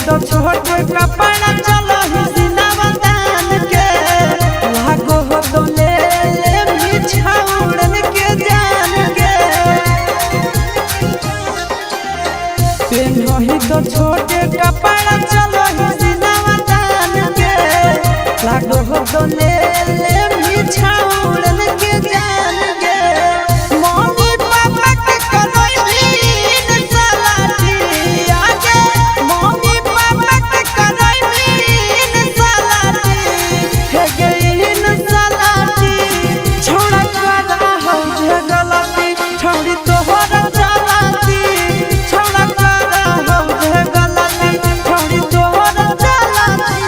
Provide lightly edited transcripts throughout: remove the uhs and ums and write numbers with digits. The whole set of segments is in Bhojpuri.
तो छोट कपड़ा चलो हिसिनावा तान के लागो हो तो ले बिछाउड़न के जान के पेनही तो छोटे कपड़ा चलो हिसिनावा तान के लागो हो तो ले बिछाउड़न के जान के मम्मी पापा के करैलीन सलाटी आगे मम्मी पापा के करैलीन सलाटी हे गईन सलाटी छोड़ा करा हो जे गलती छोड़ी तोहर चलाती छोड़ा करा हो जे गलती छोड़ी तोहर चलाती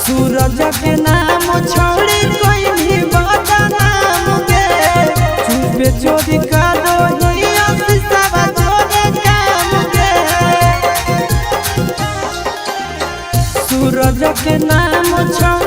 सूरज के नाम छोड़ी कोई भी बदनाम के चुपे चोरी कर दो ही अफिसवा जोरे काम के सूरज के नाम छोड़ी